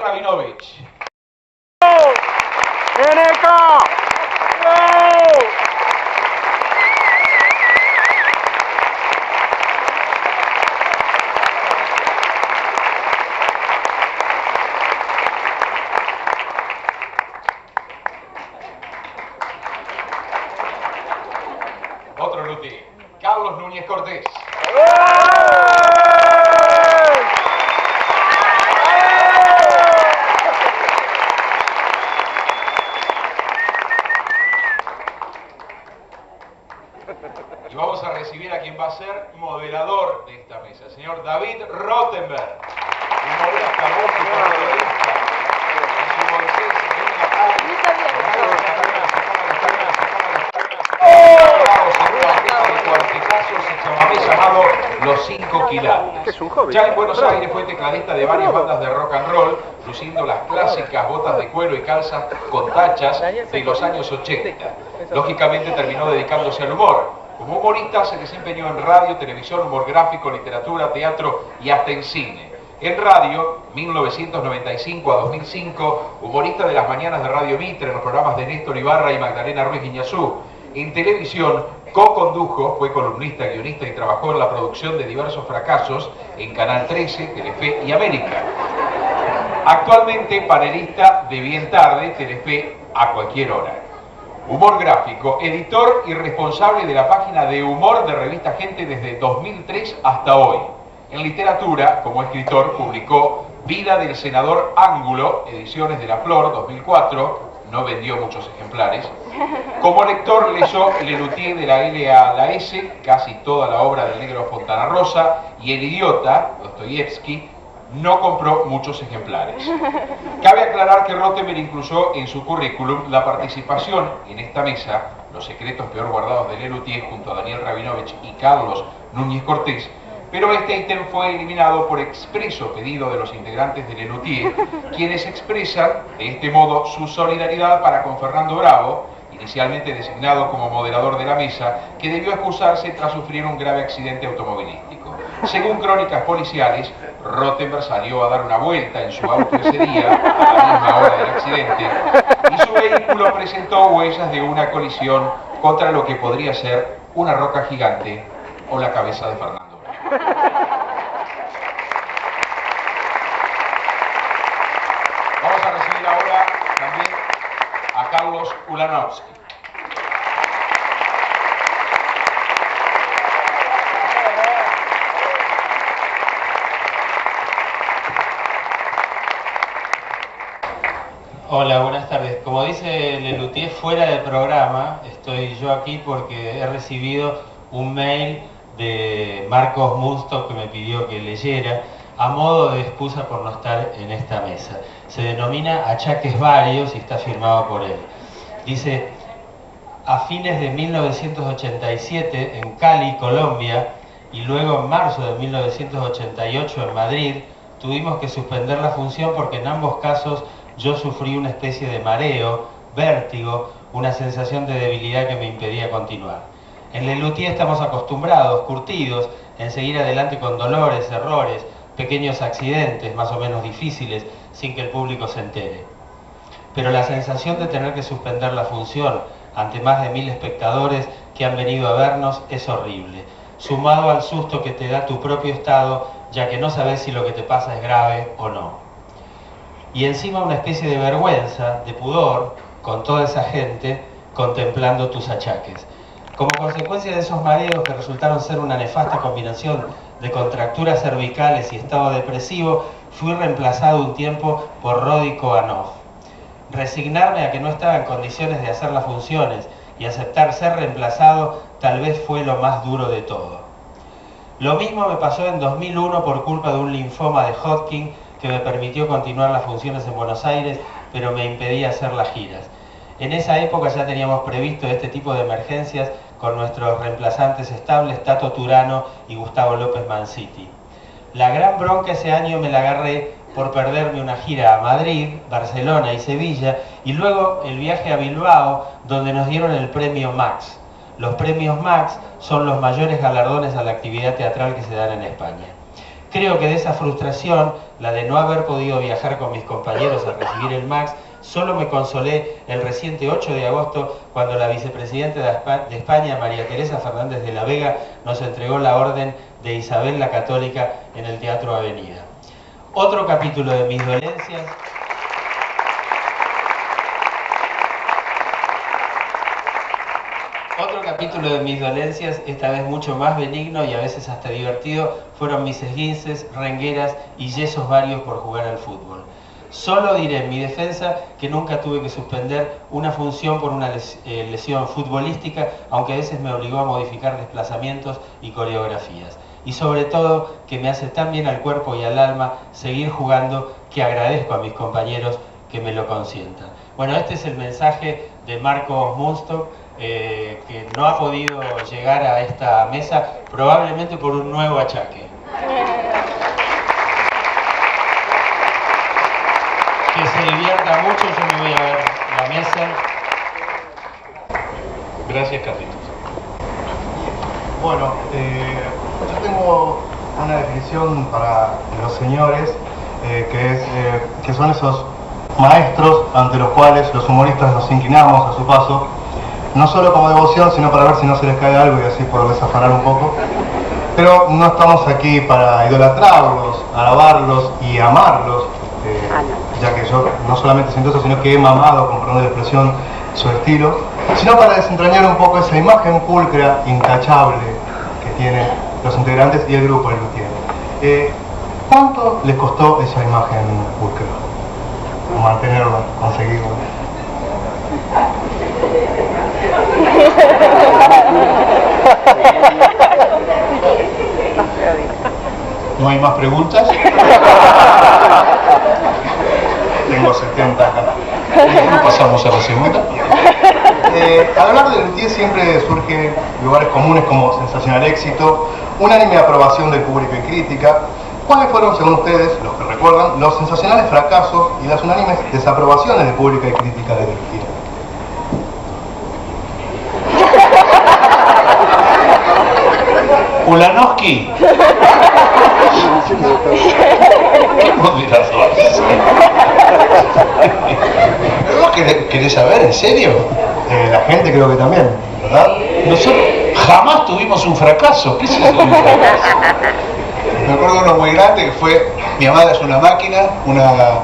Rabinovich. Otro luthier, Carlos Núñez Cortés. Y vamos a recibir a quien va a ser moderador de esta mesa, el señor David Rottenberg. Humorista, periodista. En su bolsés, viene la llamado Los Cinco Quilates. Ya en Buenos Aires fue tecladista de varias bandas de rock and roll, luciendo las clásicas botas de cuero y calzas con tachas de los años 80. Lógicamente terminó dedicándose al humor. Como humorista se desempeñó en radio, televisión, humor gráfico, literatura, teatro y hasta en cine. En radio, 1995 a 2005, humorista de las mañanas de Radio Mitre en los programas de Néstor Ibarra y Magdalena Ruiz Guiñazú. En televisión, co-condujo, fue columnista, guionista y trabajó en la producción de diversos fracasos en Canal 13, Telefe y América. Actualmente panelista de Bien Tarde, Telefe a cualquier hora. Humor gráfico, editor y responsable de la página de humor de Revista Gente desde 2003 hasta hoy. En literatura, como escritor, publicó Vida del Senador Ángulo, Ediciones de la Flor, 2004, no vendió muchos ejemplares. Como lector leyó Le Luthier de la L a la S, casi toda la obra del negro Fontana Rosa, y El Idiota, Dostoyevsky, no compró muchos ejemplares. Cabe aclarar que Rottenberg incluyó en su currículum la participación en esta mesa, Los secretos peor guardados de Le Luthier, junto a Daniel Rabinovich y Carlos Núñez Cortés, pero este ítem fue eliminado por expreso pedido de los integrantes de Le Luthier, quienes expresan de este modo su solidaridad para con Fernando Bravo, inicialmente designado como moderador de la mesa, que debió excusarse tras sufrir un grave accidente automovilístico. Según crónicas policiales, Rottenberg salió a dar una vuelta en su auto ese día, a la misma hora del accidente, y su vehículo presentó huellas de una colisión contra lo que podría ser una roca gigante o la cabeza de Fernando. Vamos a recibir ahora también a Carlos Ulanovsky. Hola, buenas tardes. Como dice Le Luthier, fuera del programa, estoy yo aquí porque he recibido un mail de Marcos Munstock que me pidió que leyera a modo de excusa por no estar en esta mesa. Se denomina Achaques Varios y está firmado por él. Dice: a fines de 1987 en Cali, Colombia, y luego en marzo de 1988 en Madrid, tuvimos que suspender la función porque en ambos casos yo sufrí una especie de mareo, vértigo, una sensación de debilidad que me impedía continuar. En Le Luthier estamos acostumbrados, curtidos, en seguir adelante con dolores, errores, pequeños accidentes más o menos difíciles, sin que el público se entere. Pero la sensación de tener que suspender la función ante más de 1000 espectadores que han venido a vernos es horrible, sumado al susto que te da tu propio estado, ya que no sabes si lo que te pasa es grave o no. Y encima una especie de vergüenza, de pudor, con toda esa gente contemplando tus achaques. Como consecuencia de esos mareos que resultaron ser una nefasta combinación de contracturas cervicales y estado depresivo, fui reemplazado un tiempo por Rodi Koganov. Resignarme a que no estaba en condiciones de hacer las funciones y aceptar ser reemplazado tal vez fue lo más duro de todo. Lo mismo me pasó en 2001 por culpa de un linfoma de Hodgkin que me permitió continuar las funciones en Buenos Aires, pero me impedía hacer las giras. En esa época ya teníamos previsto este tipo de emergencias con nuestros reemplazantes estables Tato Turano y Gustavo López Manciti. La gran bronca ese año me la agarré por perderme una gira a Madrid, Barcelona y Sevilla, y luego el viaje a Bilbao, donde nos dieron el premio Max. Los premios Max son los mayores galardones a la actividad teatral que se dan en España. Creo que de esa frustración, la de no haber podido viajar con mis compañeros a recibir el MAX, solo me consolé el reciente 8 de agosto cuando la vicepresidenta de España, María Teresa Fernández de la Vega, nos entregó la orden de Isabel la Católica en el Teatro Avenida. Otro capítulo de mis dolencias. Otro capítulo de mis dolencias, esta vez mucho más benigno y a veces hasta divertido, fueron mis esguinces, rengueras y yesos varios por jugar al fútbol. Solo diré en mi defensa que nunca tuve que suspender una función por una lesión futbolística, aunque a veces me obligó a modificar desplazamientos y coreografías. Y sobre todo que me hace tan bien al cuerpo y al alma seguir jugando que agradezco a mis compañeros que me lo consientan. Bueno, este es el mensaje de Marcos Munstock, que no ha podido llegar a esta mesa probablemente por un nuevo achaque. Que se divierta mucho, yo me voy a ver la mesa. Gracias, Carlitos. Bueno, yo tengo una definición para los señores, que son esos maestros ante los cuales los humoristas nos inclinamos a su paso, no solo como devoción, sino para ver si no se les cae algo y así poder desafanar un poco. Pero no estamos aquí para idolatrarlos, alabarlos y amarlos, ya que yo no solamente siento eso, sino que he mamado, con perdón de la expresión, su estilo, sino para desentrañar un poco esa imagen pulcra, intachable, que tienen los integrantes y el grupo Lelutier. ¿Cuánto les costó esa imagen pulcra? Mantenerla, conseguirla. ¿No hay más preguntas? Tengo 70 acá. Pasamos a la segunda. Al hablar de Lelutier siempre surge lugares comunes como sensacional éxito, unánime aprobación del público y crítica. ¿Cuáles fueron, según ustedes, los que recuerdan, los sensacionales fracasos y las unánimes desaprobaciones de pública y crítica de Lelutier? Ulanowski. ¿Qué moderador? ¿Vos querés saber, en serio? La gente creo que también, ¿verdad? Nosotros jamás tuvimos un fracaso. ¿Qué es eso de un fracaso? Me acuerdo uno muy grande que fue Mi amada es una máquina, una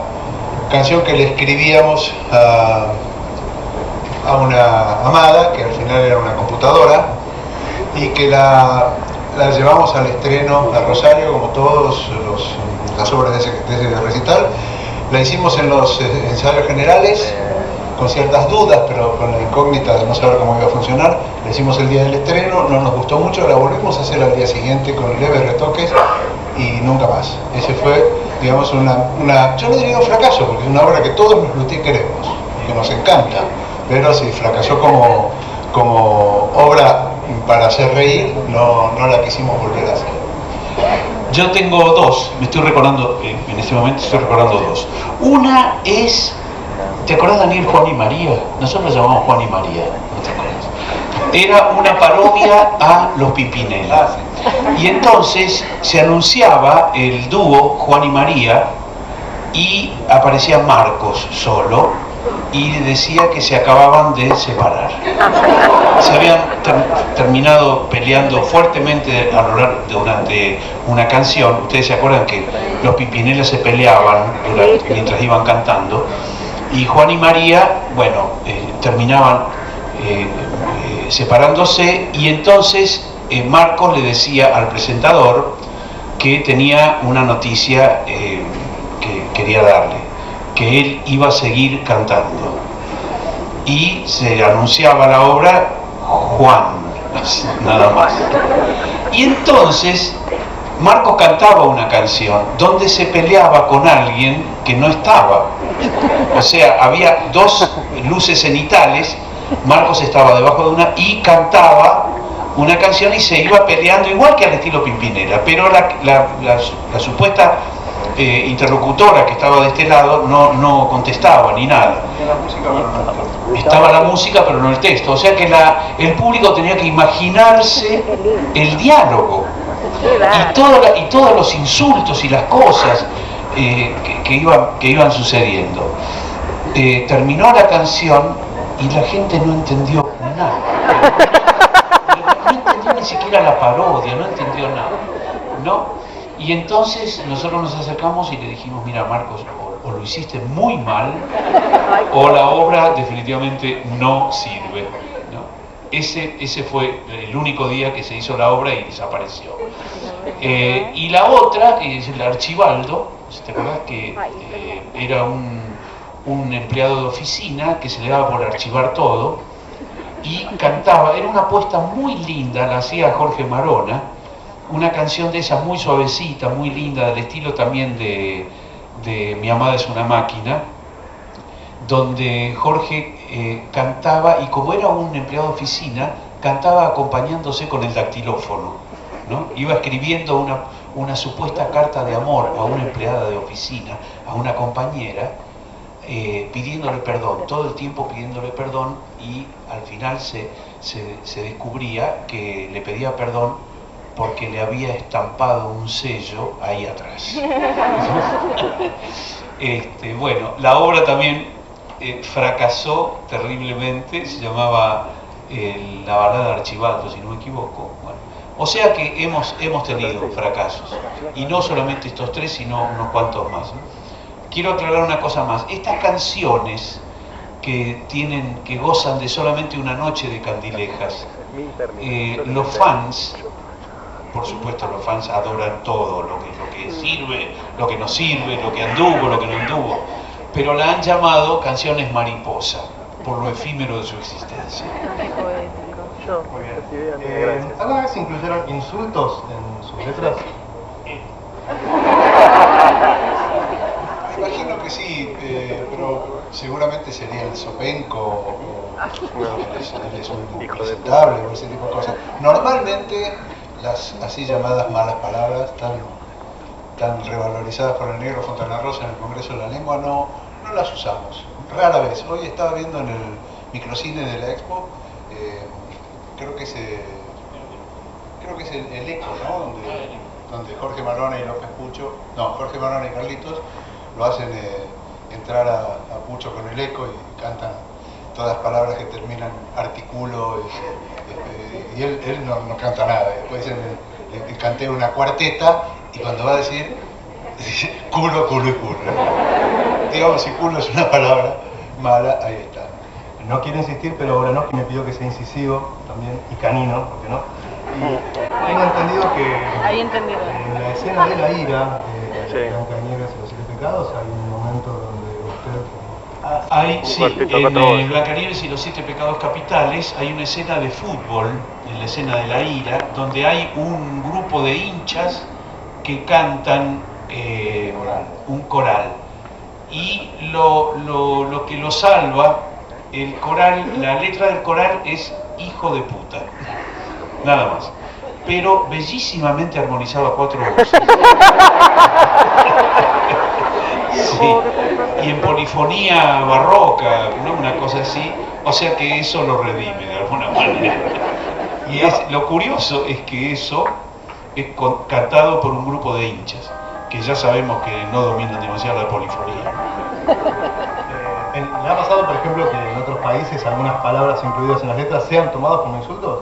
canción que le escribíamos a una amada, que al final era una computadora, y que la llevamos al estreno a Rosario, como todas las obras de ese recital. La hicimos en los ensayos generales, con ciertas dudas, pero con la incógnita de no saber cómo iba a funcionar. La hicimos el día del estreno, no nos gustó mucho, la volvimos a hacer al día siguiente con leves retoques y nunca más. Ese fue, digamos, yo no diría un fracaso, porque es una obra que todos los Lelutier queremos, que nos encanta, pero si fracasó como obra para hacer reír, no la quisimos volver a hacer. Yo tengo dos, me estoy recordando, en este momento estoy recordando dos. Una es, ¿te acordás, Daniel, Juan y María? Nosotros lo llamamos Juan y María, ¿no te acuerdas? Era una parodia a los Pimpinela. Y entonces se anunciaba el dúo Juan y María y aparecía Marcos solo y decía que se acababan de separar. Se habían terminado peleando fuertemente durante una canción. Ustedes se acuerdan que los Pimpinela se peleaban mientras iban cantando, y Juan y María, bueno, terminaban separándose, y entonces Marcos le decía al presentador que tenía una noticia que quería darle, que él iba a seguir cantando, y se anunciaba la obra Juan, nada más. Y entonces Marcos cantaba una canción donde se peleaba con alguien que no estaba, o sea, había dos luces cenitales, Marcos estaba debajo de una y cantaba una canción y se iba peleando igual que al estilo Pimpinela, pero la supuesta interlocutora que estaba de este lado no contestaba ni nada. Estaba la música pero no el texto, o sea que el público tenía que imaginarse el diálogo. y todos los insultos y las cosas que iban sucediendo. Terminó la canción y la gente no entendió nada. No entendió ni siquiera la parodia, no entendió nada, ¿no? Y entonces nosotros nos acercamos y le dijimos, mira Marcos, o lo hiciste muy mal, o la obra definitivamente no sirve, ¿no? Ese fue el único día que se hizo la obra y desapareció. Y la otra es el Archibaldo, ¿te acuerdas que era un empleado de oficina que se le daba por archivar todo y cantaba, era una apuesta muy linda, la hacía Jorge Marona, una canción de esa muy suavecita, muy linda, del estilo también de Mi amada es una máquina, donde Jorge cantaba, y como era un empleado de oficina, cantaba acompañándose con el dactilófono, ¿no? Iba escribiendo una supuesta carta de amor a una empleada de oficina, a una compañera, pidiéndole perdón, todo el tiempo pidiéndole perdón, y al final se descubría que le pedía perdón porque le había estampado un sello ahí atrás. Bueno, la obra también fracasó terriblemente, se llamaba La balada de Archibaldo, si no me equivoco. Bueno, o sea que hemos tenido fracasos, y no solamente estos tres, sino unos cuantos más, ¿no? Quiero aclarar una cosa más. Estas canciones que gozan de solamente una noche de candilejas, los fans, por supuesto los fans adoran todo, lo que sirve, lo que no sirve, lo que anduvo, lo que no anduvo, pero la han llamado canciones mariposa, por lo efímero de su existencia. Muy bien. ¿Alguna vez incluyeron insultos en sus letras? Me imagino que sí, pero seguramente sería el sopenco o él es un impresentable o ese tipo de cosas. Normalmente las así llamadas malas palabras, tan revalorizadas por el negro Fontana Rosa en el Congreso de la Lengua, no las usamos. Rara vez. Hoy estaba viendo en el microcine de la Expo, creo que es el Eco, ¿no? Donde Jorge Marona y López Pucho, Jorge Marona y Carlitos lo hacen entrar a Pucho con el Eco y cantan todas las palabras que terminan artículo, y él no canta nada. Después le canté una cuarteta y cuando va a decir culo, culo y culo. Digamos, si culo es una palabra mala, ahí está. No quiero insistir, pero Branowski me pidió que sea incisivo también, y canino, ¿por qué no? Y tengo entendido que en la escena de la ira, de Blancanieves y los 7 pecados, hay un momento donde usted... Sí, en Blancanieves y los 7 pecados capitales hay una escena de fútbol, en la escena de la ira, donde hay un grupo de hinchas que cantan un coral. Y lo que lo salva, el coral, la letra del coral es hijo de puta, nada más, pero bellísimamente armonizado a 4 voces. Sí. Y en polifonía barroca, ¿no? Una cosa así, o sea que eso lo redime de alguna manera. Y lo curioso es que eso es cantado por un grupo de hinchas, que ya sabemos que no dominan demasiado la polifonía. ¿Le ha pasado, por ejemplo, que en otros países algunas palabras incluidas en las letras sean tomadas como insultos?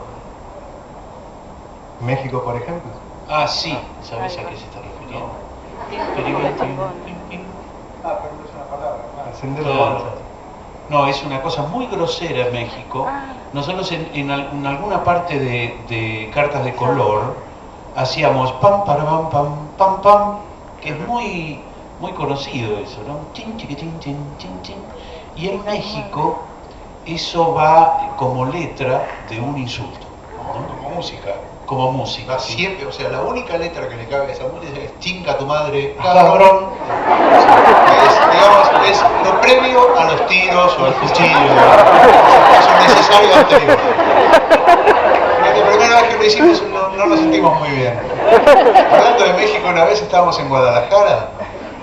¿México, por ejemplo? Ah, sí, ¿sabes a qué se está refiriendo? Pero no es una palabra. Encender Claro. bolsas. No, es una cosa muy grosera en México. Nosotros en alguna parte de cartas de color hacíamos pam, para, pam, pam, que es muy conocido eso, ¿no? Chin, chiquitín, chin, chin, chin. Y en México eso va como letra de un insulto, ¿no? Como música. Como música. Sí. Siempre, o sea, la única letra que le cabe a esa música es chinga tu madre, Cabrón. Es lo previo a los tiros o al cuchillo, es un necesario anterior. La primera vez que lo hicimos no lo sentimos muy bien. Hablando de México, una vez estábamos en Guadalajara,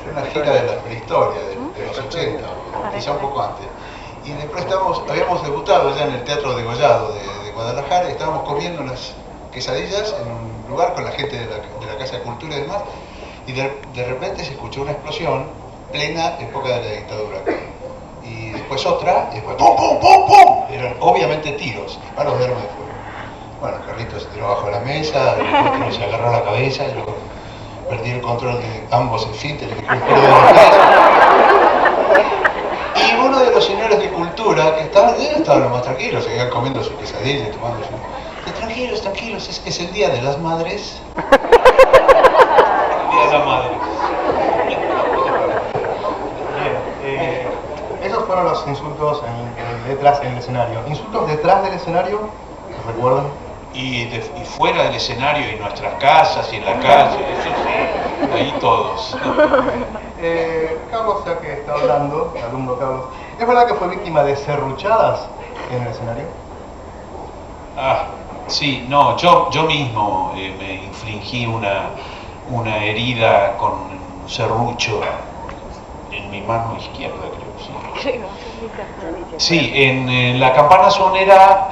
en una gira de la prehistoria, de los 80, quizá un poco antes. Y después habíamos debutado ya en el Teatro Degollado de Guadalajara y estábamos comiendo unas quesadillas en un lugar con la gente de la Casa de Cultura y demás, y de repente se escuchó una explosión plena época de la dictadura. Y después otra, y después ¡pum, pum, pum, pum! Eran obviamente tiros, disparos de arma de fuego. Bueno, Carlitos se tiró abajo de la mesa, el se agarró la cabeza, yo perdí el control de ambos esfínteres, y uno de los señores de cultura que estaban lo más tranquilos, seguían comiendo su quesadilla y tomando su... Tranquilos, tranquilos, es el Día de las Madres. El Día de las Madres. Bien, esos fueron los insultos detrás en el escenario. ¿Insultos detrás del escenario? ¿Recuerdan? Y fuera del escenario, y en nuestras casas, y en la calle, eso sí, ahí todos. Carlos, ya que está hablando, el alumno Carlos, ¿es verdad que fue víctima de serruchadas en el escenario? Ah, sí, no, yo mismo me infligí una herida con un serrucho en mi mano izquierda, creo, sí. Sí, en la campana sonera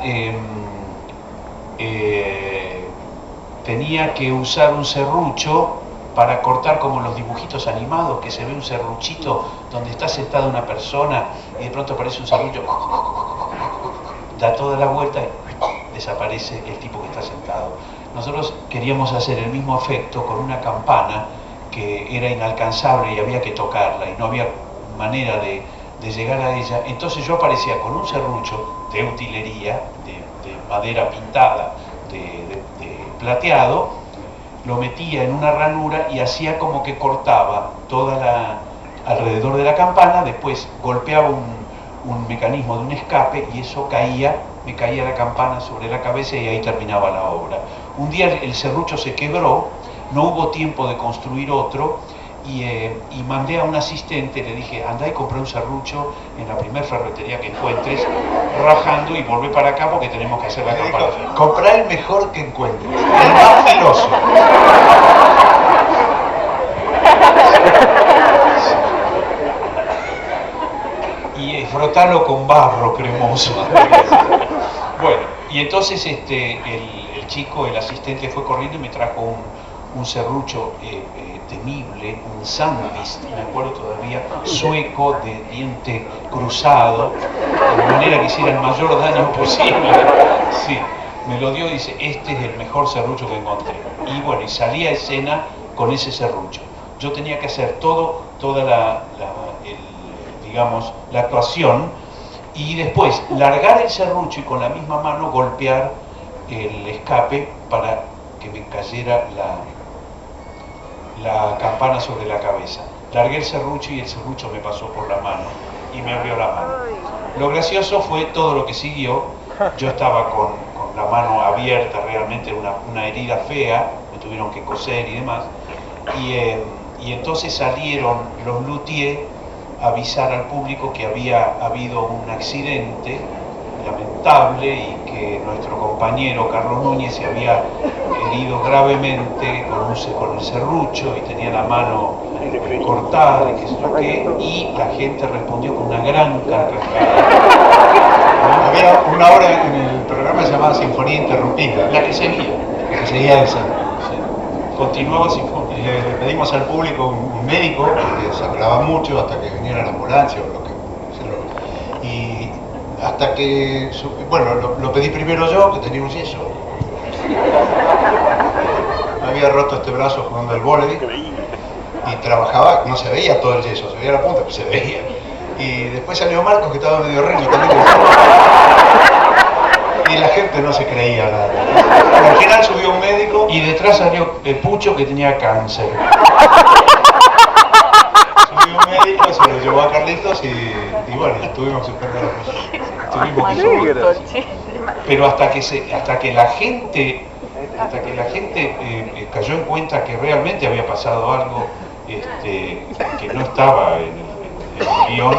tenía que usar un serrucho para cortar como los dibujitos animados, que se ve un serruchito donde está sentada una persona y de pronto aparece un serrucho, da toda la vuelta y desaparece el tipo que está sentado. Nosotros queríamos hacer el mismo efecto con una campana que era inalcanzable y había que tocarla y no había manera de llegar a ella. Entonces yo aparecía con un serrucho de utilería, de madera pintada, de plateado, lo metía en una ranura y hacía como que cortaba alrededor de la campana, después golpeaba un mecanismo de un escape y eso me caía la campana sobre la cabeza y ahí terminaba la obra. Un día el serrucho se quebró, no hubo tiempo de construir otro y mandé a un asistente, le dije, andá y compré un serrucho en la primer ferretería que encuentres, rajando y volvé para acá porque tenemos que hacer la campana. Comprá el mejor que encuentres, el más filoso. Y frotalo con barro cremoso. Bueno, y entonces el chico, el asistente, fue corriendo y me trajo un serrucho temible, un Sandvist, me acuerdo todavía, sueco, de diente cruzado, de manera que hiciera el mayor daño posible. Sí, me lo dio y dice, este es el mejor serrucho que encontré. Y bueno, y salí a escena con ese serrucho. Yo tenía que hacer toda la actuación y después largar el serrucho y con la misma mano golpear el escape para que me cayera la campana sobre la cabeza. Largué el serrucho y el serrucho me pasó por la mano y me abrió la mano. Lo gracioso fue todo lo que siguió. Yo estaba con la mano abierta, realmente una herida fea, me tuvieron que coser y demás. Y entonces salieron los luthiers a avisar al público que había habido un accidente lamentable y que nuestro compañero Carlos Núñez se había herido gravemente con el serrucho y tenía la mano cortada y qué sé yo qué, y la gente respondió con una gran carcajada. Había una obra en el programa llamada Sinfonía Interrumpida, La que seguía esa. Sí. Continuaba Sinfonía. Le pedimos al público un médico, porque se hablaba mucho hasta que viniera la ambulancia o lo que... Y hasta que... Bueno, lo pedí primero yo, que tenía un yeso. Me había roto este brazo jugando al vóley y trabajaba, no se veía todo el yeso, se veía la punta, pero se veía. Y después salió Marcos, que estaba medio reño también. Y la gente no se creía nada. Pero al final subió un médico y detrás salió el Pucho, que tenía cáncer. Subió un médico, se lo llevó a Carlitos y bueno, tuvimos que perder la posición. Pero hasta que la gente cayó en cuenta que realmente había pasado algo que no estaba en el guión,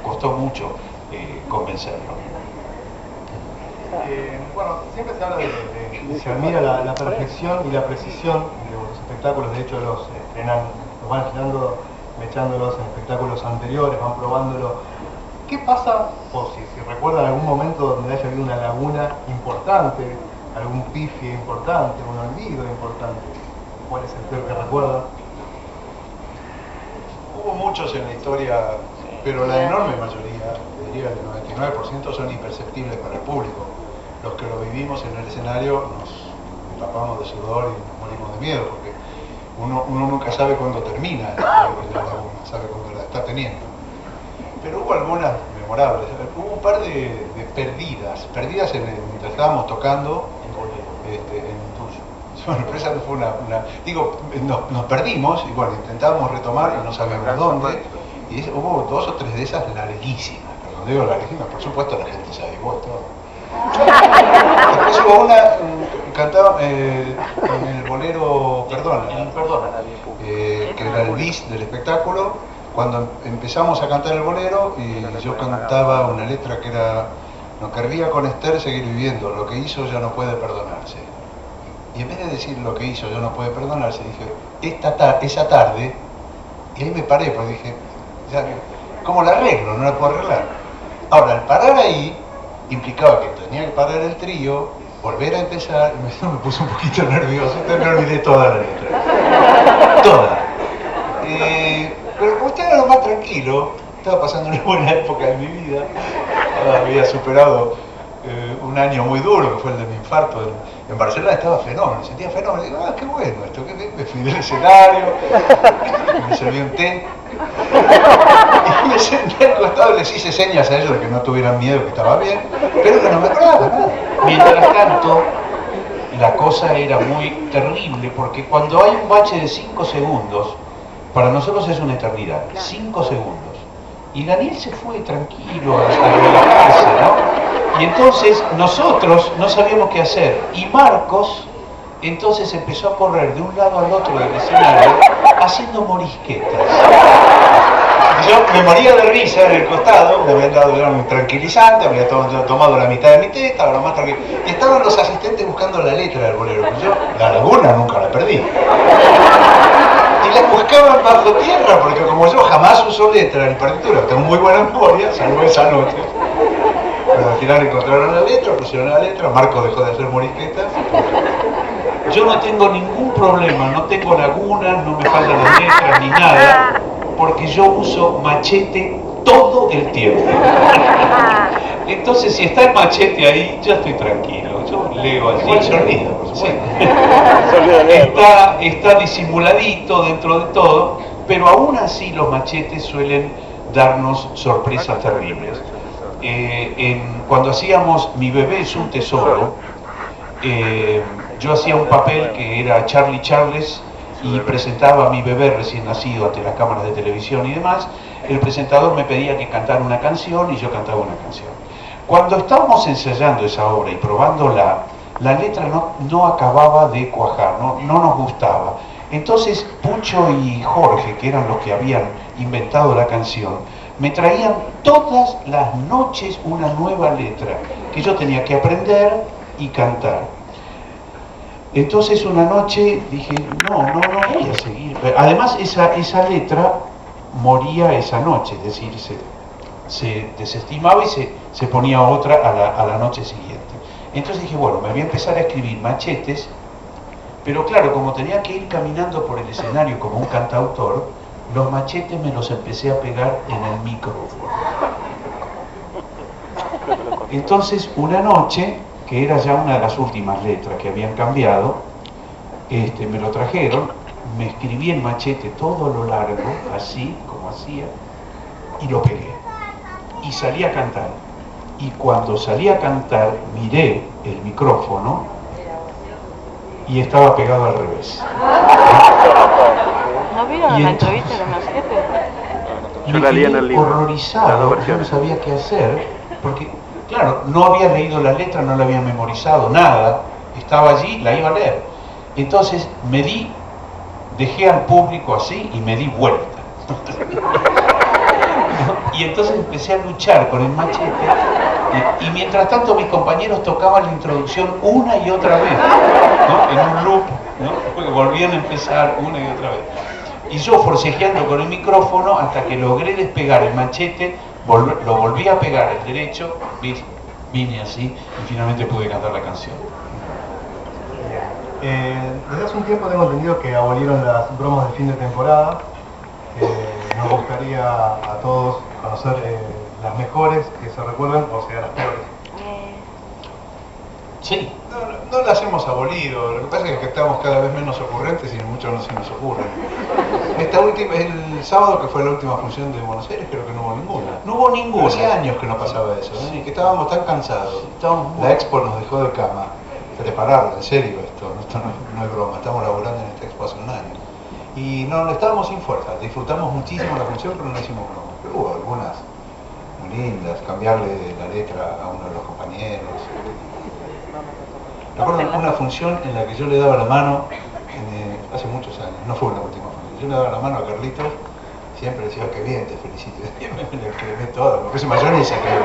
costó mucho convencerlo. Bueno, siempre se habla se admira la perfección y la precisión de los espectáculos. De hecho, los van estrenando, mechándolos en espectáculos anteriores, van probándolo. ¿Qué pasa, o si recuerdan algún momento donde haya habido una laguna importante, algún pifie importante, un olvido importante. ¿Cuál es el peor que recuerda? Hubo muchos en la historia, pero la enorme mayoría, diría el 99%, son imperceptibles para el público. Los que lo vivimos en el escenario nos tapamos de sudor y nos morimos de miedo, porque uno nunca sabe cuándo termina la laguna, sabe cuándo la está teniendo. Pero hubo algunas memorables. Hubo un par de perdidas mientras estábamos tocando en tuyo. Bueno, pero esa no fue nos perdimos y bueno, intentábamos retomar y no sabíamos dónde. Y hubo 2 o 3 de esas larguísimas. Cuando digo larguísimas, por supuesto la gente se averiguó todo. Después hubo una, cantaba en el bolero Perdona, que era el bis del espectáculo. Cuando empezamos a cantar el bolero, y yo cantaba una letra que era: no querría con Esther seguir viviendo, lo que hizo ya no puede perdonarse. Y en vez de decir lo que hizo ya no puede perdonarse, dije, esa tarde, y ahí me paré, porque dije, ya, ¿cómo la arreglo? No la puedo arreglar. Ahora, al parar ahí, implicaba que tenía que parar el trío, volver a empezar, y me puse un poquito nervioso, entonces me olvidé toda la letra. Toda. Pero como estaba lo más tranquilo, estaba pasando una buena época de mi vida, había superado un año muy duro, que fue el de mi infarto. En Barcelona estaba fenómeno, sentía fenómeno, digo, qué bueno esto, que me fui del escenario, me serví un té, y me senté al costado y les hice señas a ellos de que no tuvieran miedo, que estaba bien, pero que no me acordaba nada. Mientras tanto, la cosa era muy terrible, porque cuando hay un bache de 5 segundos, para nosotros es una eternidad, 5 segundos. Y Daniel se fue tranquilo a relajarse, ¿no? Y entonces nosotros no sabíamos qué hacer. Y Marcos entonces empezó a correr de un lado al otro del escenario haciendo morisquetas. Y yo me moría de risa en el costado, me habían dado un tranquilizante, había tomado la mitad de mi té, estaba lo más tranquilo. Y estaban los asistentes buscando la letra del bolero. Pues yo, la laguna nunca la perdí. Y la buscaban bajo tierra, porque como yo jamás uso letra en partitura, tengo muy buena memoria, salvo esa noche. Pero al final encontraron la letra, pusieron la letra, Marco dejó de hacer morisquetas. Yo no tengo ningún problema, no tengo lagunas, no me faltan las letras ni nada, porque yo uso machete todo el tiempo. Entonces, si está el machete ahí, yo estoy tranquilo, yo leo así. Igual se olvida, por supuesto. Está disimuladito dentro de todo, pero aún así los machetes suelen darnos sorpresas terribles. Cuando hacíamos Mi bebé es un tesoro, yo hacía un papel que era Charlie Charles y presentaba a mi bebé recién nacido ante las cámaras de televisión y demás. El presentador me pedía que cantara una canción y yo cantaba una canción. Cuando estábamos ensayando esa obra y probándola, la letra no acababa de cuajar, no nos gustaba. Entonces Pucho y Jorge, que eran los que habían inventado la canción, me traían todas las noches una nueva letra que yo tenía que aprender y cantar. Entonces una noche dije, no voy a seguir. Además esa letra moría esa noche, es decir, se desestimaba y se ponía otra a la noche siguiente. Entonces dije, bueno, me voy a empezar a escribir machetes, pero claro, como tenía que ir caminando por el escenario como un cantautor, los machetes me los empecé a pegar en el micrófono. Entonces una noche, que era ya una de las últimas letras que habían cambiado, me lo trajeron, me escribí el machete todo lo largo, así como hacía, y lo pegué. Y salí a cantar. Y cuando salí a cantar, miré el micrófono y estaba pegado al revés. ¿No vieron la entrevista de los machetes? Yo la leí en el libro, horrorizado, yo no sabía qué hacer, porque, claro, no había leído la letra, no la había memorizado, nada, estaba allí, la iba a leer. Entonces dejé al público así y me di vuelta. Y entonces empecé a luchar con el machete y mientras tanto mis compañeros tocaban la introducción una y otra vez, ¿no? En un loop, ¿no? Porque volvían a empezar una y otra vez. Y yo forcejeando con el micrófono hasta que logré despegar el machete, lo volví a pegar el derecho, vine así y finalmente pude cantar la canción. Desde hace un tiempo tengo entendido que abolieron las bromas de fin de temporada. Nos gustaría a todos conocer las mejores que se recuerden, o sea, las peores. Sí. No las hemos abolido, lo que pasa es que estamos cada vez menos ocurrentes y mucho no se nos ocurre. El sábado, que fue la última función de Buenos Aires, creo que no hubo ninguna. No hubo ninguna. Hace años que no pasaba eso, ¿no? Y que estábamos tan cansados. La Expo nos dejó de cama. Prepararlo, en serio esto no es broma, estamos laburando en esta Expo hace un año. Y no, estábamos sin fuerza, disfrutamos muchísimo la función, pero no hicimos broma. Pero hubo algunas muy lindas, cambiarle la letra a uno de los compañeros. Recuerdo una función en la que yo le daba la mano, hace muchos años, no fue una última función, yo le daba la mano a Carlitos, siempre decía, qué bien, te felicito, y me le cremé todo, me puse mayonesa, creo.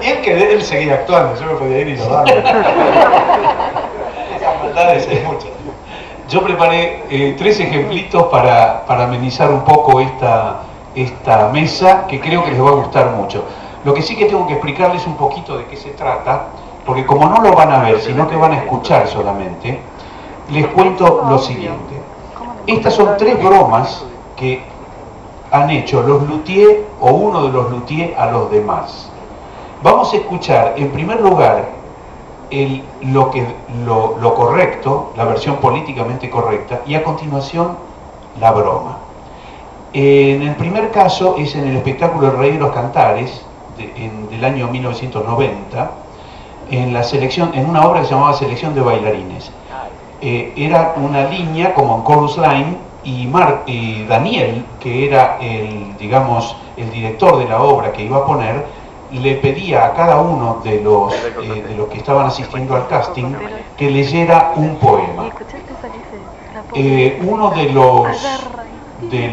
Y él seguía actuando, yo me podía ir y no darle. Esas maldades hay muchas. Yo preparé 3 ejemplitos para amenizar un poco esta mesa, que creo que les va a gustar mucho. Lo que sí que tengo que explicarles un poquito de qué se trata, porque como no lo van a ver, sino que van a escuchar solamente, les cuento lo siguiente. Estas son 3 bromas que han hecho los luthiers o uno de los luthiers a los demás. Vamos a escuchar en primer lugar lo correcto, la versión políticamente correcta, y a continuación la broma. En el primer caso es en el espectáculo El Rey de los Cantares, del año 1990, en una obra que se llamaba Selección de Bailarines. Era una línea como en Chorus Line, y Daniel, que era el director de la obra que iba a poner, le pedía a cada uno de los que estaban asistiendo al casting que leyera un poema. Uno de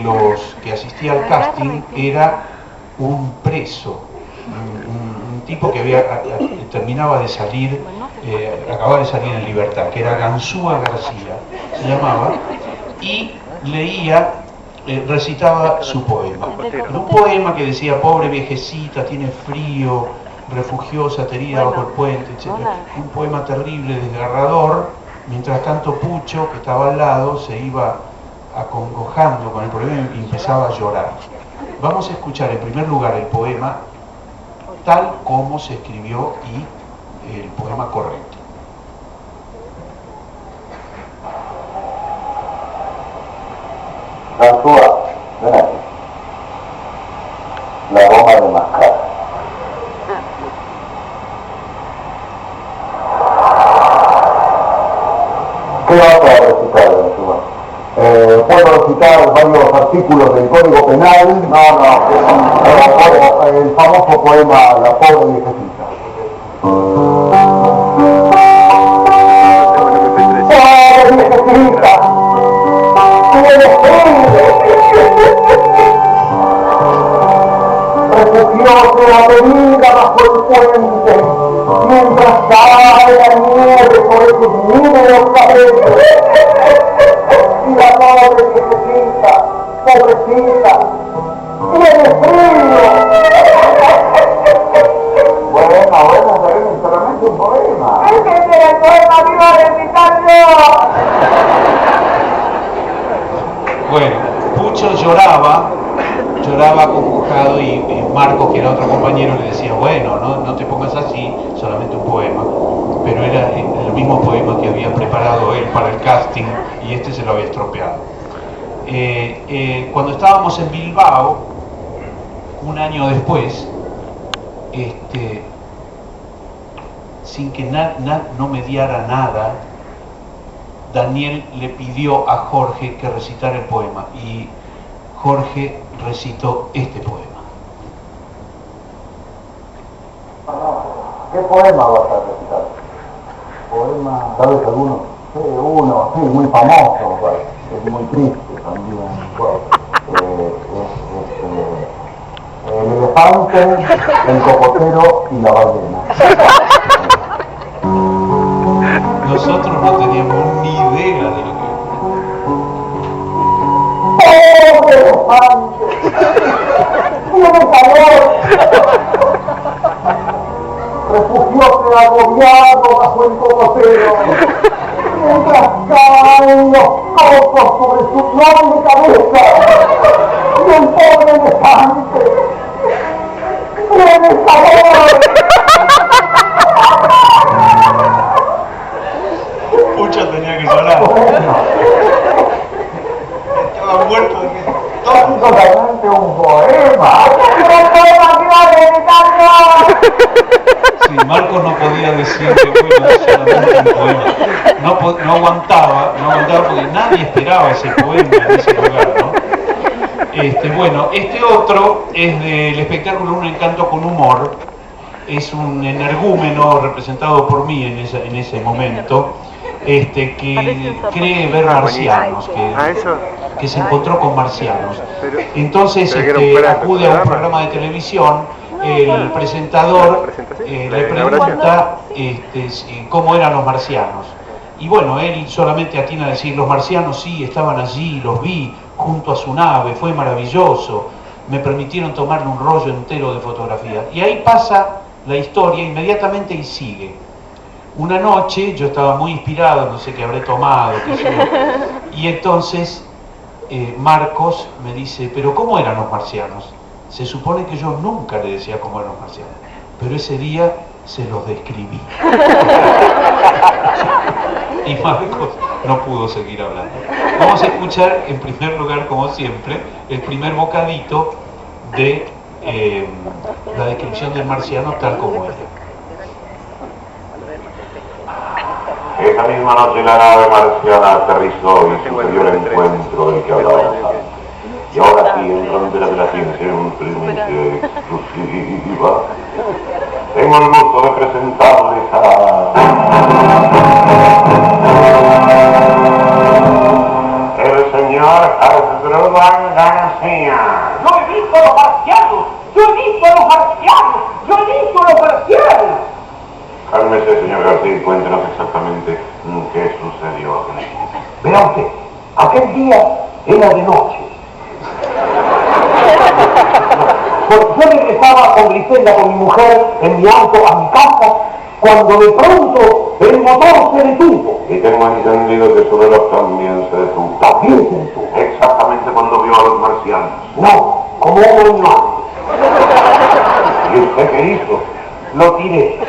los que asistía al casting era un preso, un tipo que terminaba de salir, acababa de salir en libertad, que era Gansúa García, se llamaba, y leía, recitaba su poema. Un poema que decía, pobre viejecita, tiene frío, refugiosa, aterida bajo el puente, etc. Un poema terrible, desgarrador. Mientras tanto Pucho, que estaba al lado, se iba acongojando con el problema y empezaba a llorar. Vamos a escuchar en primer lugar el poema tal como se escribió y el poema correcto. Gansúa, ven aquí. La goma de mascar. ¿Qué vas a recitar, Gansúa? Puedo recitar varios artículos del Código Penal. No, el famoso poema La pobre viejecita. ¡Pobre viejecita! Refugióse avenida bajo el puente, mientras cae la nieve por esos números cabezos. Y la pobre viejecita, pobrecita, tiene frío. Bueno, solamente un poema. Es que el poema me iba a recitar yo. Bueno, Pucho lloraba acongojado y Marcos, que era otro compañero, le decía, bueno, no te pongas así, solamente un poema. Pero era el mismo poema que había preparado él para el casting y este se lo había estropeado. Cuando estábamos en Bilbao, un año después, sin que no mediara nada, Daniel le pidió a Jorge que recitara el poema y Jorge recitó este poema. ¿Qué poema vas a recitar? ¿Poema? ¿Sabes alguno? Sí, uno, sí, muy famoso, pues, es muy triste también. Pues, el elefante, el cocotero y la ballena. Nosotros no teníamos ni idea de lo que... ¡Oh, elefante! ¡Tiene calor! Refugióse quedándome agobiado bajo el cocotero, mientras caen los cocos sobre su noble cabeza, y el pobre elefante tiene sabor. Pucha, tenía que llorar. Estaba muerto de que... Es solamente un poema. ¡Un poema que va a dedicarlo! Sí, Marcos no podía decir que bueno, solamente un poema. No aguantaba porque nadie esperaba ese poema en ese lugar, ¿no? Bueno, este otro es del espectáculo Un encanto con humor. Es un energúmeno representado por mí en ese momento, que cree ver marcianos, que se encontró con marcianos. Entonces acude a un programa de televisión, el presentador le pregunta cómo eran los marcianos. Y bueno, él solamente atina a decir, los marcianos sí, estaban allí, los vi junto a su nave, fue maravilloso, me permitieron tomarle un rollo entero de fotografía. Y ahí pasa la historia inmediatamente y sigue. Una noche yo estaba muy inspirado, no sé qué habré tomado, qué sé yo, y entonces Marcos me dice, pero ¿cómo eran los marcianos? Se supone que yo nunca le decía cómo eran los marcianos, pero ese día se los describí. Y Marcos no pudo seguir hablando. Vamos a escuchar en primer lugar, como siempre, el primer bocadito de la descripción del marciano tal como era. Esa misma noche la nave marciana aterrizó y sucedió el encuentro del que hablaba. Y ahora sí, en frontera de la ciencia, en un primicia exclusiva, tengo el gusto de presentarles el señor Hasdrubal García. ¡Yo he visto a los marcianos! ¡Yo he visto a los marcianos! ¡Yo he visto a los marcianos! Cálmese, señor García, y cuéntenos exactamente qué sucedió. Verá usted, aquel día era de noche. Pues yo regresaba con Griselda, con mi mujer, en mi auto a mi casa, cuando de pronto el motor se detuvo. Y tengo entendido que su reloj también se detuvo. También se detuvo. Exactamente cuando vio a los marcianos. No, como un año antes. ¿Y usted qué hizo? Lo tiré.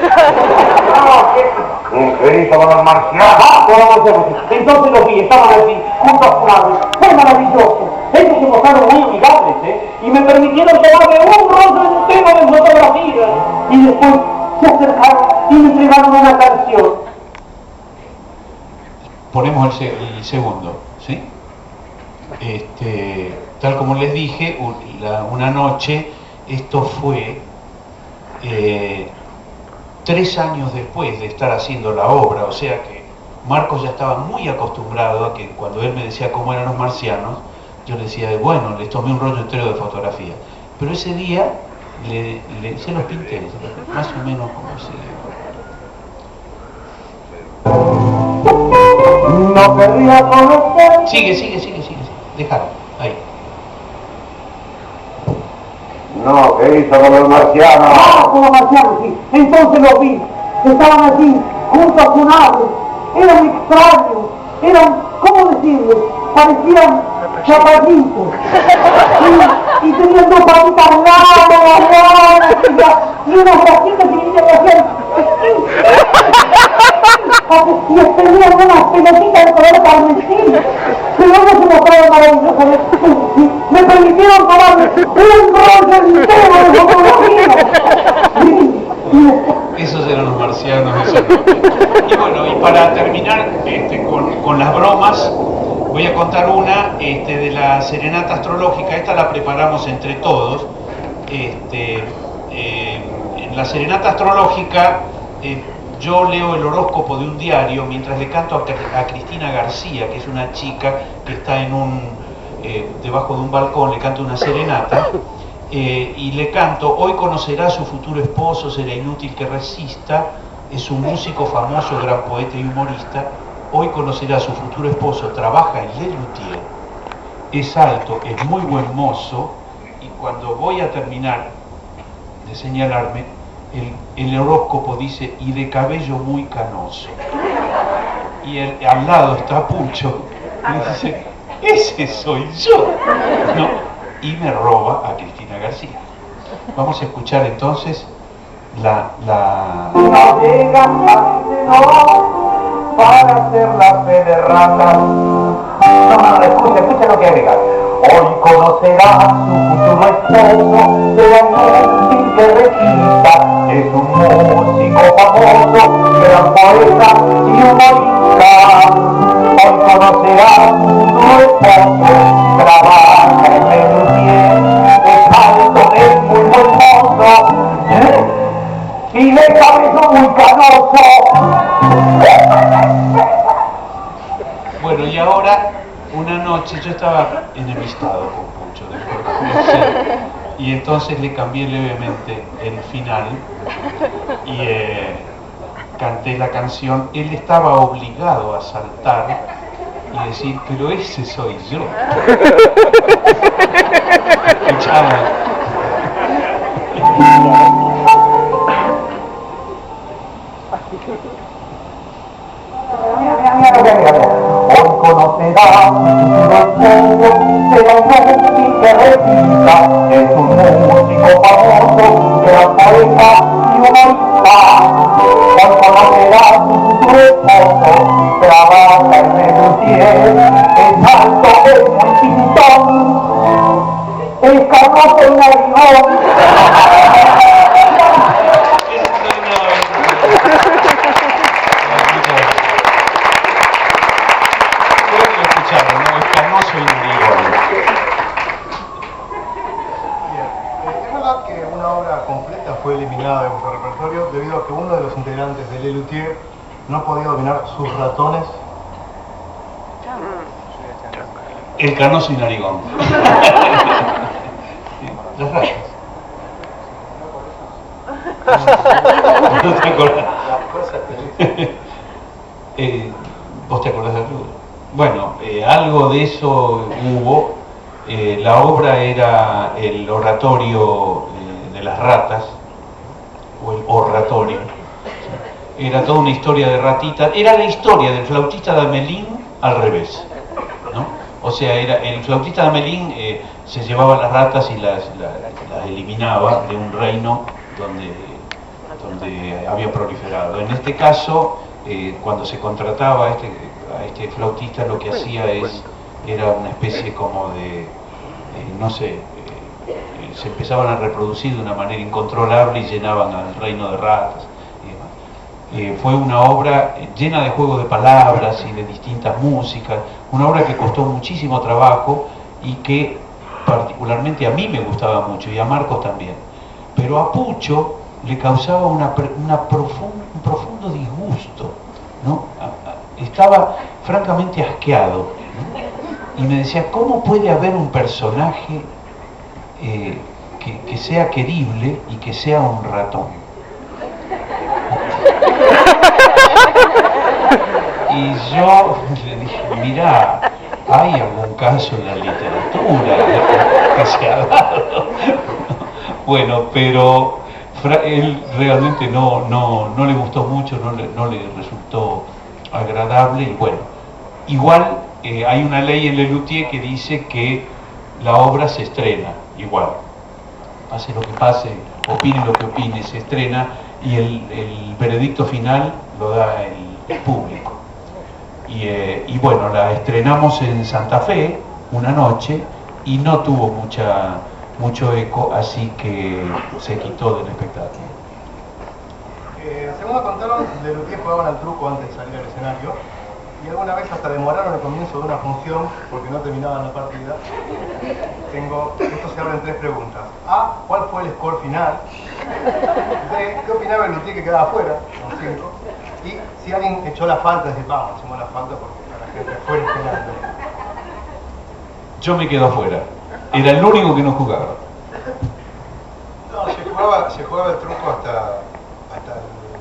¿Qué hizo con los marcianos? Ah, con los marcianos. Entonces los vi, estaban allí, junto a su nave. Fue maravilloso. Ellos se mostraron muy amigables, y me permitieron tomarme un rollo entero de fotografía. Y después se acercaron y me entregaron una canción. Ponemos el segundo, ¿sí? Tal como les dije, una noche, esto fue 3 años después de estar haciendo la obra, o sea que Marcos ya estaba muy acostumbrado a que cuando él me decía cómo eran los marcianos, yo le decía, bueno, les tomé un rollo entero de fotografía. Pero ese día se los pinté, más o menos como sigue. No quería conocer. Sigue, déjalo, ahí. No, ¿qué hizo con los marcianos? Ah, con los marcianos, sí. Entonces los vi. Estaban allí, junto a su nave. Eran extraños. Eran, ¿cómo decirlo? Parecían chaparritos. Y tenían 2 patitas largas, y unos bracitos que hacían... Y tenían unas pelotitas de color carmesí. Pero no se mostraron maravillosamente. Me permitieron tomarme un rollo entero de fotografía. Esos eran los marcianos, eso no. Y bueno, y para terminar con las bromas, voy a contar una de la serenata astrológica. Esta la preparamos entre todos. En la serenata astrológica yo leo el horóscopo de un diario mientras le canto a Cristina García, que es una chica que está debajo de un balcón, le canto una serenata. Y le canto, hoy conocerá a su futuro esposo, será inútil que resista, es un músico famoso, gran poeta y humorista, hoy conocerá a su futuro esposo, trabaja en Le Luthier, es alto, es muy buen mozo, y cuando voy a terminar de señalarme, el horóscopo dice, y de cabello muy canoso. Y al lado está Pucho, y dice, ese soy yo, ¿no? Y me roba a Cristina García. Vamos a escuchar entonces la... No llega para hacer la fe de rata. No, escucha lo que agrega. Hoy conocerá su futuro esposo, será inútil que repita, es un músico famoso, gran poeta y humorista. Hoy conocerá su futuro esposo, trabaja en Melutier, es alto, es muy buen mozo, y de cabello muy canoso. Bueno, y ahora, una noche, yo estaba enemistado con Pucho, y entonces le cambié levemente el final y canté la canción. Él estaba obligado a saltar y decir, pero ese soy yo. Escuchaba. Hoy conocerá su futuro esposo, será inútil que repita, es un músico famoso, gran poeta y humorista. Hoy conocerá su futuro esposo, trabaja en Melutier, es alto, es muy pintón, es canoso y narigón. Fue eliminada de nuestro repertorio debido a que uno de los integrantes de Lelutier no podía dominar sus ratones. El canoso y narigón. Las ratas. ¿No te acordás? ¿Vos te acordás de algo? Bueno, algo de eso hubo. La obra era el oratorio de las ratas, o el oratorio. Era toda una historia de ratitas. Era la historia del flautista de Amelín al revés, ¿no? O sea, el flautista de Amelín se llevaba las ratas y las eliminaba de un reino donde había proliferado. En este caso, cuando se contrataba a este flautista, lo que hacía era una especie como de no sé, se empezaban a reproducir de una manera incontrolable y llenaban al reino de ratas y demás. Fue una obra llena de juegos de palabras y de distintas músicas, una obra que costó muchísimo trabajo y que particularmente a mí me gustaba mucho y a Marcos también, pero a Pucho le causaba un profundo disgusto, ¿no? Estaba francamente asqueado, ¿no? Y me decía, ¿cómo puede haber un personaje que sea querible y que sea un ratón? Y yo le dije, mirá, hay algún caso en la literatura que se ha dado. Bueno, pero él realmente no le gustó mucho, no le resultó agradable y bueno, igual hay una ley en Lelutier que dice que la obra se estrena, igual, pase lo que pase, opine lo que opine, se estrena y el veredicto final lo da el público. Y bueno, la estrenamos en Santa Fe una noche y no tuvo mucho eco, así que se quitó del espectáculo. Según me contaron, Lelutier jugaban al truco antes de salir al escenario y alguna vez hasta demoraron el comienzo de una función porque no terminaban la partida. Esto se abre en 3 preguntas. A, ¿cuál fue el score final? B, ¿qué opinaba Lelutier que quedaba afuera? Con 5. Y si alguien echó la falta, es decir, vamos, echamos la falta porque la gente fue esperando. Yo me quedo afuera. Era el único que no jugaba. No, se jugaba el truco hasta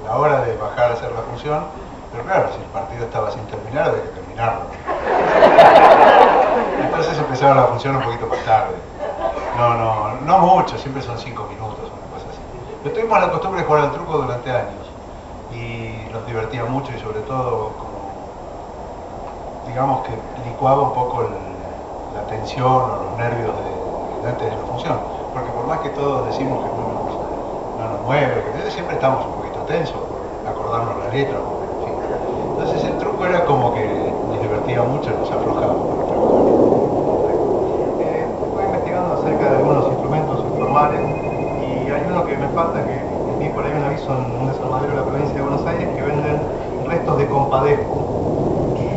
la hora de bajar a hacer la función, pero claro, si el partido estaba sin terminar, había que terminarlo. Entonces empezaba la función un poquito más tarde. No mucho, siempre son 5 minutos, una cosa así. Pero tuvimos la costumbre de jugar al truco durante años y nos divertía mucho y sobre todo como, digamos que licuaba un poco la tensión o los nervios antes de la función, porque por más que todos decimos que no nos mueve, que siempre estamos un poquito tensos por acordarnos la letra, en fin. Entonces el truco era como que nos divertía mucho y nos aflojaba. Estoy investigando acerca de algunos instrumentos informales y hay uno que me falta, que vi por ahí un aviso en un desarmadero de la provincia de Buenos Aires que venden restos de compadezco.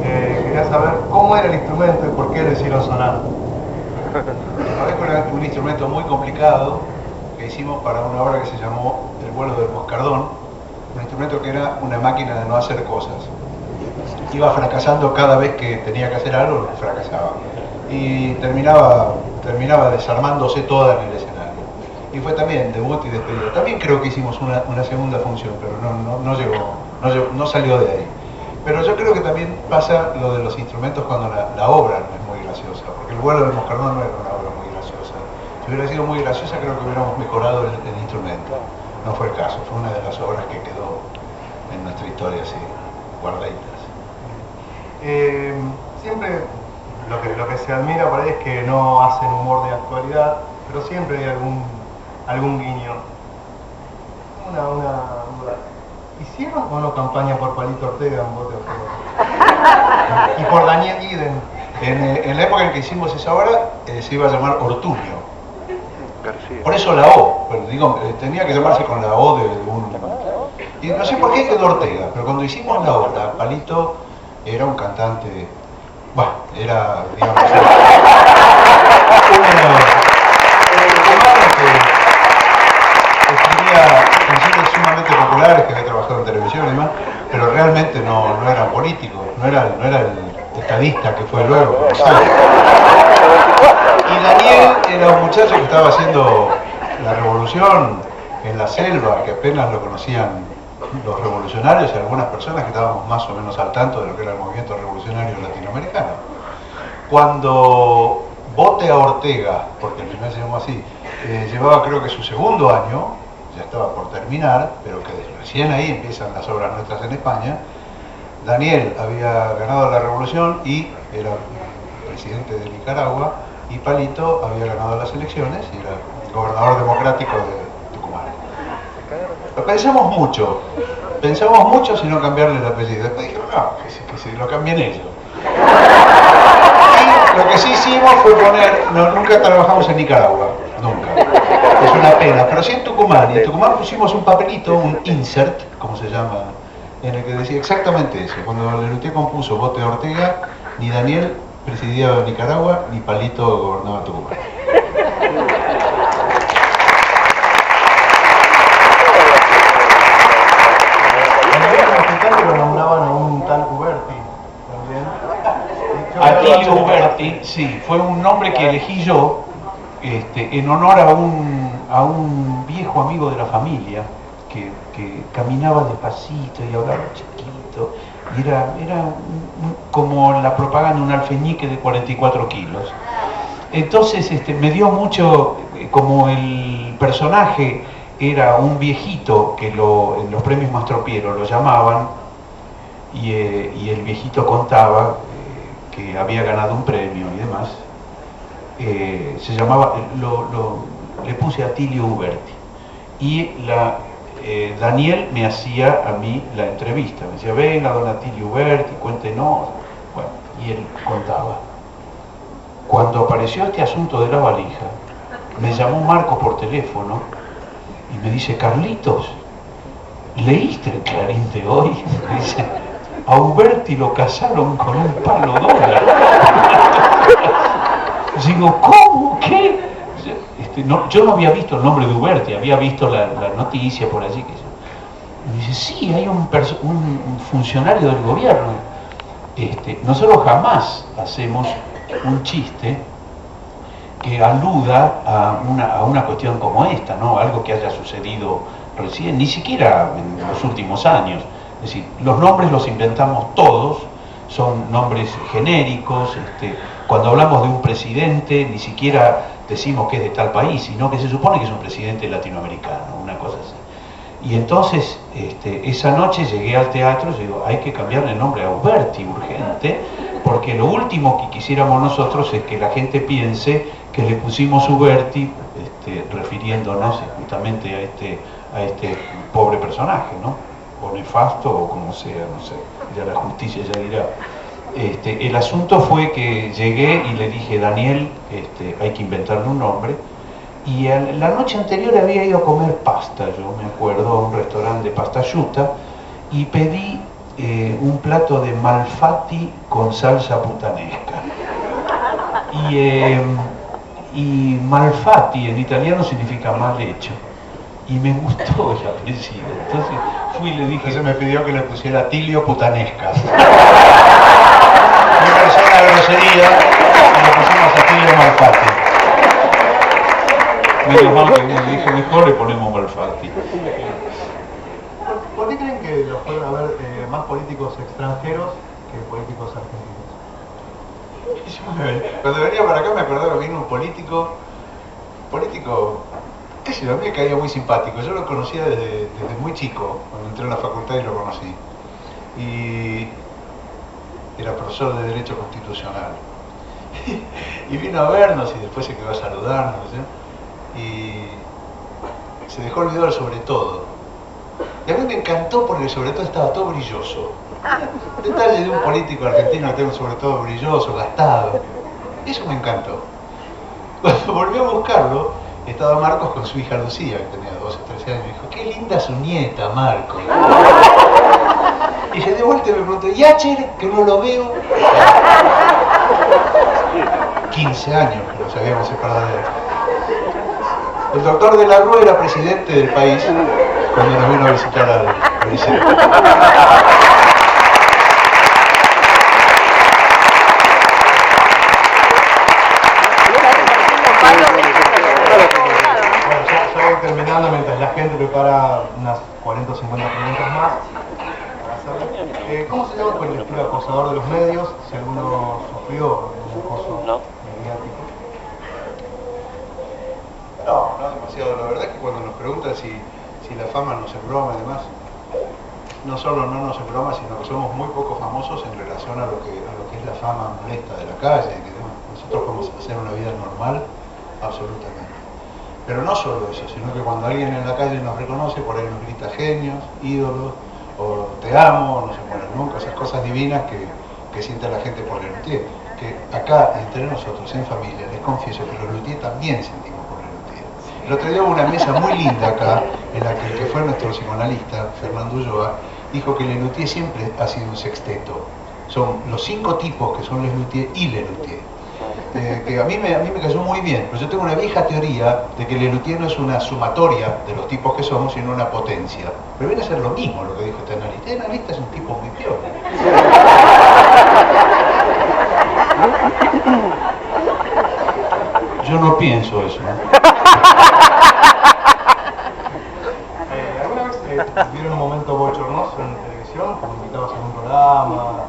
Quería saber cómo era el instrumento y por qué lo hicieron sonar. El compadezco era un instrumento muy complicado que hicimos para una obra que se llamó El vuelo del moscardón, un instrumento que era una máquina de no hacer cosas. Iba fracasando cada vez que tenía que hacer algo, fracasaba. Y terminaba desarmándose toda en el escenario. Y fue también debut y despedida. También creo que hicimos una segunda función, pero no salió de ahí. Pero yo creo que también pasa lo de los instrumentos cuando la obra no es muy graciosa, porque El vuelo del moscardón no era una obra muy graciosa. Si hubiera sido muy graciosa, creo que hubiéramos mejorado el instrumento. No fue el caso, fue una de las obras que quedó en nuestra historia así, guardaditas. Siempre lo que se admira por ahí es que no hacen humor de actualidad, pero siempre hay algún guiño. Una duda. ¿Hicieron o no campaña por Palito Ortega en Vote Ortega? Y por Daniel Iden. En la época en que hicimos esa obra se iba a llamar Ortuño. Por eso la O, pero digo, tenía que llamarse con la O de un... Y no sé por qué quedó Ortega, pero cuando hicimos la obra, Palito era un cantante, bueno, era, digamos, que escribía canciones sumamente populares, que había trabajado en televisión y demás, pero realmente no era político, no era el estadista que fue luego. Y Daniel era un muchacho que estaba haciendo la revolución en la selva, que apenas lo conocían los revolucionarios y algunas personas que estábamos más o menos al tanto de lo que era el movimiento revolucionario latinoamericano. Cuando Vote a Ortega, porque al final se llamó así, llevaba creo que su segundo año, ya estaba por terminar, pero que recién ahí empiezan las obras nuestras en España, Daniel había ganado la revolución y era presidente de Nicaragua, y Palito había ganado las elecciones y era el gobernador democrático de Tucumán. Lo pensamos mucho si no cambiarle el apellido. Después dijeron, no, que se lo cambien ellos. Y lo que sí hicimos fue poner, nunca trabajamos en Nicaragua, nunca. Es una pena, pero sí en Tucumán. Y en Tucumán pusimos un papelito, un insert, como se llama, en el que decía exactamente eso. Cuando Lelutier compuso Vote a Ortega, ni Daniel presidía Nicaragua, ni Palito gobernaba Tucumán. Lo nombraban a un tal Uberti también. Atilio Uberti, sí, fue un nombre que elegí yo en honor a un viejo amigo de la familia que caminaba despacito y hablaba chiquito. Y era como la propaganda, un alfeñique de 44 kilos. Entonces me dio mucho, como el personaje era un viejito que en los premios Mastropiero lo llamaban, y el viejito contaba que había ganado un premio y demás, se llamaba, le puse Atilio Uberti. Y Daniel me hacía a mí la entrevista, me decía, venga don Atilio Uberti, cuéntenos. Bueno, y él contaba. Cuando apareció este asunto de la valija, me llamó Marco por teléfono y me dice, Carlitos, ¿leíste el Clarín de hoy? Me dice, a Uberti lo casaron con un palo dólar. Digo, ¿cómo? ¿Qué? Yo no había visto el nombre de Uberti, había visto la noticia por allí. Me dice, sí, hay un funcionario del gobierno. Nosotros jamás hacemos un chiste que aluda a una cuestión como esta, ¿no? Algo que haya sucedido recién, ni siquiera en los últimos años. Es decir, los nombres los inventamos todos, son nombres genéricos. Cuando hablamos de un presidente, ni siquiera decimos que es de tal país, sino que se supone que es un presidente latinoamericano, una cosa así. Y entonces, esa noche llegué al teatro y digo, hay que cambiarle el nombre a Uberti, urgente, porque lo último que quisiéramos nosotros es que la gente piense que le pusimos Uberti, refiriéndonos justamente a este pobre personaje, ¿no? O nefasto, o como sea, no sé, ya la justicia ya dirá. El asunto fue que llegué y le dije, Daniel, hay que inventarle un nombre. Y la noche anterior había ido a comer pasta, yo me acuerdo, a un restaurante de pasta asciutta, y pedí un plato de malfatti con salsa putanesca. Y malfatti en italiano significa mal hecho. Y me gustó el apellido. Entonces fui y le dije... Entonces me pidió que le pusiera Tilio Putanescas. Me pareció una grosería y le pusimos a Tilio Malfatti. Menos mal que me dije, mejor le ponemos Malfatti. ¿Por qué creen que los pueden haber más políticos extranjeros que políticos argentinos? Cuando venía para acá me acordaba que vino un político, qué sé yo, a mí me caía muy simpático. Yo lo conocía desde muy chico, cuando entré en la facultad y lo conocí. Y era profesor de Derecho Constitucional. Y vino a vernos y después se quedó a saludarnos, ¿sí? Y se dejó olvidar sobre todo. Y a mí me encantó porque sobre todo estaba todo brilloso. Detalle de un político argentino que tengo sobre todo brilloso, gastado. Eso me encantó. Cuando volví a buscarlo, estaba Marcos con su hija Lucía, que tenía 12 o 13 años, y dijo, qué linda su nieta, Marcos. Y se de vuelta y me preguntó, ¿y Acher, que no lo veo? 15 años que nos habíamos separado de él. El doctor de la Rúa era presidente del país cuando nos vino a visitar al liceo. Bueno, ya voy terminando mientras la gente prepara unas 40 o 50 preguntas más para hacerle. ¿Cómo se llama el colectivo acosador de los medios? Si alguno sufrió un acoso mediático. No demasiado. La verdad es que cuando nos preguntan si la fama nos embroma y demás, no solo no nos embroma, sino que somos muy poco famosos en relación a lo que es la fama molesta de la calle. Que nosotros podemos hacer una vida normal, absolutamente. Pero no solo eso, sino que cuando alguien en la calle nos reconoce, por ahí nos grita genios, ídolos, o te amo, no se mueren nunca, esas cosas divinas que siente la gente por Lelutier. Que acá, entre nosotros, en familia, les confieso que los Lelutier también sentimos por Lelutier. El otro día hubo una mesa muy linda acá, en la que el que fue nuestro psicoanalista, Fernando Ulloa, dijo que Lelutier siempre ha sido un sexteto. Son los 5 tipos que son Lelutier y Lelutier. Que a mí me cayó muy bien, pero yo tengo una vieja teoría de que Lelutier no es una sumatoria de los tipos que somos, sino una potencia. Pero viene a ser lo mismo lo que dijo este analista. Este analista es un tipo muy peor. Yo no pienso eso, ¿no? ¿Alguna vez tuvieron un momento bochornoso en televisión, como invitados a un programa?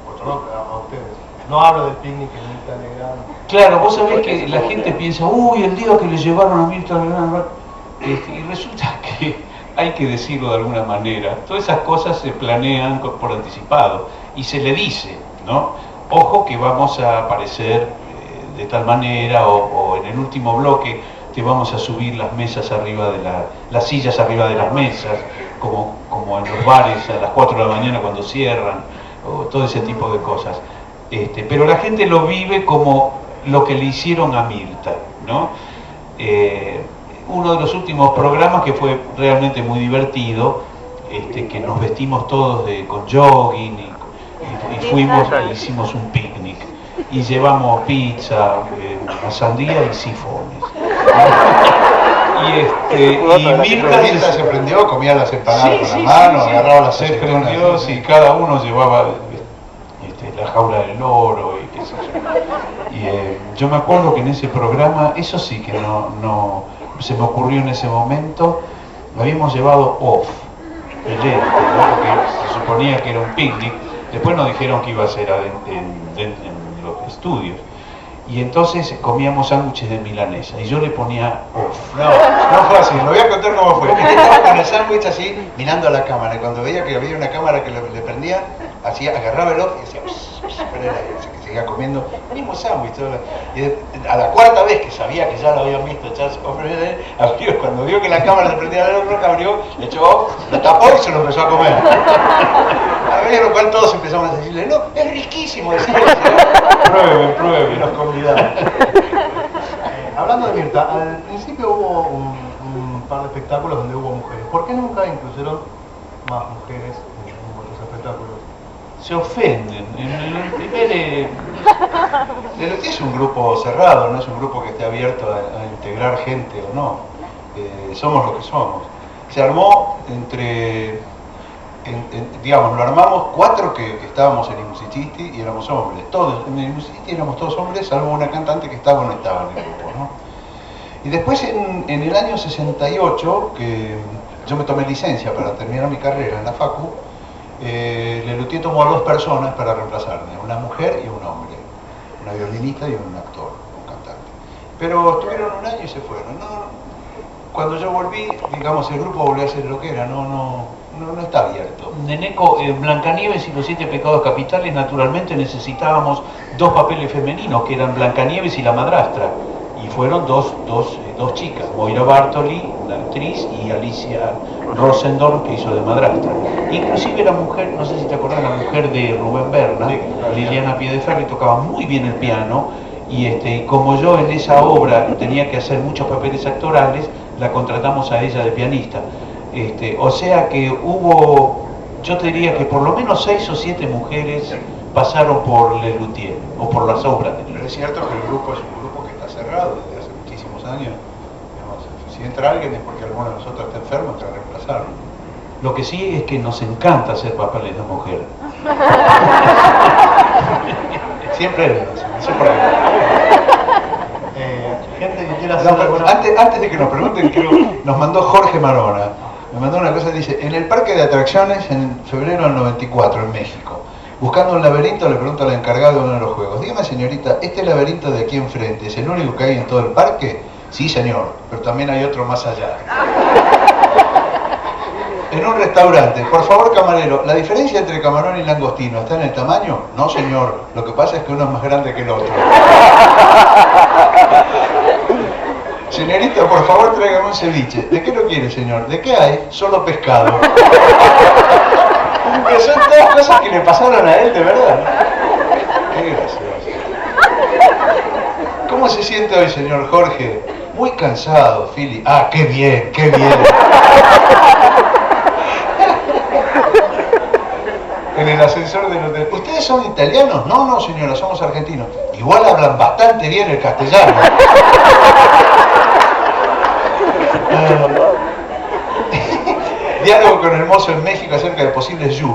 Bochornoso a ustedes. No hablo del picnic en Mirta Legrand. Claro, vos sabés que la gente piensa, uy, el día que le llevaron a Mirta Legrand, y resulta que hay que decirlo de alguna manera. Todas esas cosas se planean por anticipado y se le dice, ¿no? Ojo que vamos a aparecer de tal manera, o en el último bloque te vamos a subir las mesas arriba de las sillas arriba de las mesas, como en los bares a las 4 de la mañana cuando cierran, o todo ese tipo de cosas. Pero la gente lo vive como lo que le hicieron a Mirta, ¿no? Uno de los últimos programas que fue realmente muy divertido, que nos vestimos todos con jogging y fuimos y hicimos un picnic y llevamos pizza, una sandía y sifones. Y Mirta se prendió, comía las empanadas con la mano, agarraba las se aceitunas. prendió, sí, cada uno llevaba la jaula del loro y qué sé yo. Y yo me acuerdo que en ese programa, eso sí que no se me ocurrió en ese momento, lo habíamos llevado off, el ¿no? Porque se suponía que era un picnic, después nos dijeron que iba a ser en los estudios. y entonces comíamos sándwiches de milanesa y yo le ponía off. No fue así, lo voy a contar cómo fue. Estaba con el sándwich así, mirando a la cámara, y cuando veía que había una cámara que le prendía, así agarraba el off y decía, con el aire, así que seguía comiendo el mismo sándwich. Y a la cuarta vez que sabía que ya lo habían visto echarse abrió, cuando vio que la cámara le prendía el off, abrió, le echó off, lo tapó y se lo empezó a comer. A ver, lo cual todos empezamos a decirle, no, es riquísimo, decirle, pruebe, y nos convidaron. Hablando de Mirta, al principio hubo un par de espectáculos donde hubo mujeres. ¿Por qué nunca incluyeron más mujeres en vuestros espectáculos? Se ofenden. El primer... Lelutier es un grupo cerrado, no es un grupo que esté abierto a integrar gente o no. Somos lo que somos. Se armó digamos, lo armamos 4 que estábamos en el Musicisti y éramos hombres. Todos, en el Musicisti éramos todos hombres, salvo una cantante que estaba o no estaba en el grupo, ¿no? Y después en el año 68, que yo me tomé licencia para terminar mi carrera en la Facu, Lelutier tomó a 2 personas para reemplazarme, una mujer y un hombre, una violinista y un actor, un cantante. Pero estuvieron un año y se fueron. Cuando yo volví, digamos, el grupo volvió a ser lo que era, no está abierto. Neneco, Blancanieves y los 7 pecados capitales, naturalmente necesitábamos 2 papeles femeninos, que eran Blancanieves y la madrastra. Y fueron dos chicas, Moira Bartoli, la actriz, y Alicia Rosendorn, que hizo de madrastra. Inclusive la mujer, no sé si te acordás, la mujer de Rubén Berna, sí, Liliana Piedeferri, tocaba muy bien el piano, y como yo en esa obra tenía que hacer muchos papeles actorales, la contratamos a ella de pianista. O sea que hubo, yo te diría que por lo menos 6 o 7 mujeres pasaron por Lelutier, o por las obras de Lelutier. Pero es cierto que el grupo es un grupo que está cerrado desde hace muchísimos años. Digamos, si entra alguien es porque alguno de nosotros está enfermo, hay que reemplazarlo. Lo que sí es que nos encanta hacer papeles de mujer. Siempre es siempre gente que quiera hacer antes de que nos pregunten, nos mandó Jorge Marona. Me mandó una cosa, dice, en el parque de atracciones en febrero del 94 en México, buscando un laberinto, le pregunto al encargado de uno de los juegos, dígame señorita, ¿este laberinto de aquí enfrente es el único que hay en todo el parque? Sí señor, pero también hay otro más allá. En un restaurante, por favor camarero, ¿la diferencia entre camarón y langostino está en el tamaño? No señor, lo que pasa es que uno es más grande que el otro. Señorita, por favor tráigame un ceviche. ¿De qué lo quiere, señor? ¿De qué hay? Solo pescado. Que son todas cosas que le pasaron a él, de verdad. Qué gracioso. ¿Cómo se siente hoy, señor Jorge? Muy cansado, Philly. Ah, qué bien, qué bien. En el ascensor del hotel. ¿Ustedes son italianos? No, no, señora, somos argentinos. Igual hablan bastante bien el castellano. Diálogo con el mozo en México acerca de posibles lluvias.